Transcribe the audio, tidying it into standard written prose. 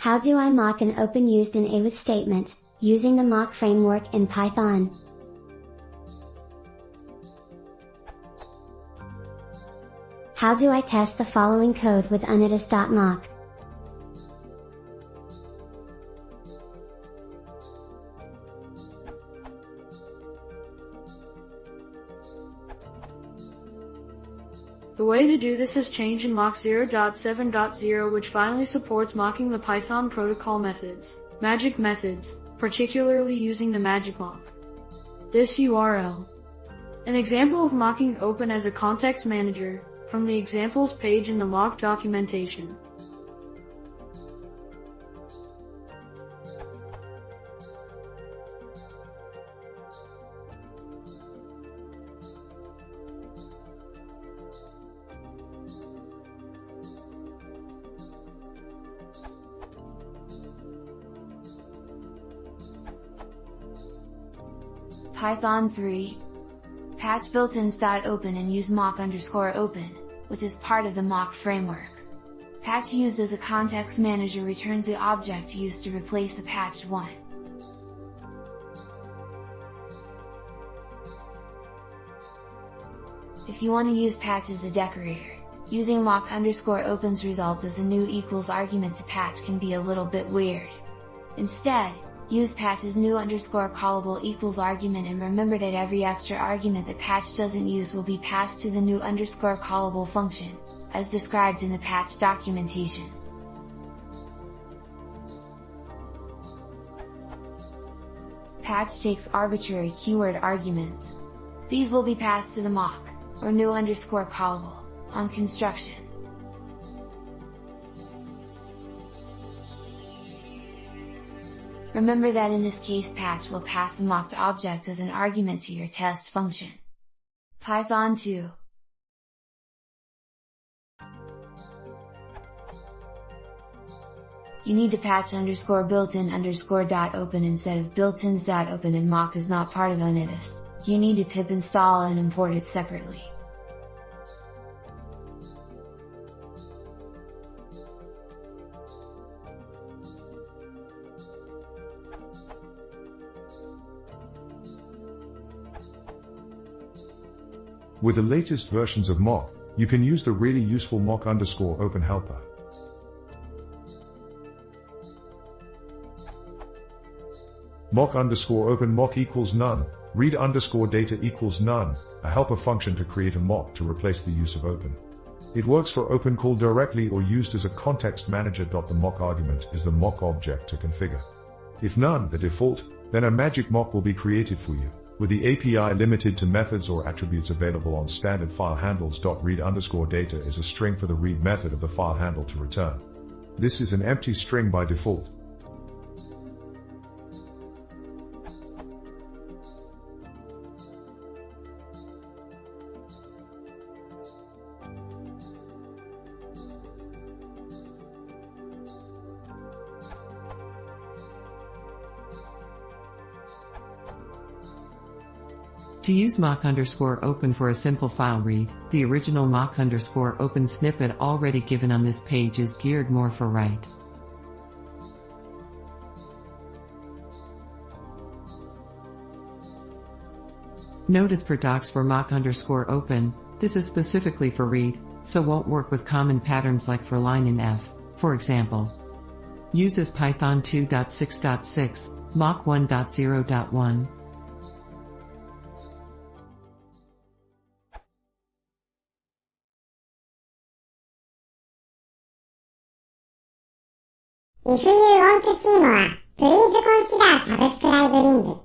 How do I mock an open used in a with statement, using the mock framework in Python? How do I test the following code with unitus.mock? The way to do this has changed in Mock 0.7.0, which finally supports mocking the Python protocol methods, magic methods, particularly using the magic mock. This URL. An example of mocking open as a context manager, from the examples page in the mock documentation. Python 3. Patch built-ins.open and use mock_open, which is part of the mock framework. Patch used as a context manager returns the object used to replace the patched one. If you want to use patch as a decorator, using mock_open's result as a new equals argument to patch can be a little bit weird. Instead, use patch's new _callable equals argument, and remember that every extra argument that patch doesn't use will be passed to the new _callable function, as described in the patch documentation. Patch takes arbitrary keyword arguments. These will be passed to the mock, or new _callable, on construction. Remember that in this case patch will pass the mocked object as an argument to your test function. Python 2. You need to patch _built-in_.open instead of built-ins.open, and mock is not part of unitus. You need to pip install and import it separately. With the latest versions of mock, you can use the really useful mock_open helper. Mock_open mock equals none, read_data equals none, a helper function to create a mock to replace the use of open. It works for open call directly or used as a context manager. The mock argument is the mock object to configure. If none, the default, then a magic mock will be created for you, with the API limited to methods or attributes available on standard file handles. Read_data is a string for the read method of the file handle to return. This is an empty string by default. To use mock_open for a simple file read, the original mock_open snippet already given on this page is geared more for write. Notice for docs for mock_open, this is specifically for read, so won't work with common patterns like for line in F, for example. Uses Python 2.6.6, mock 1.0.1. If you want to see more, please consider subscribe link.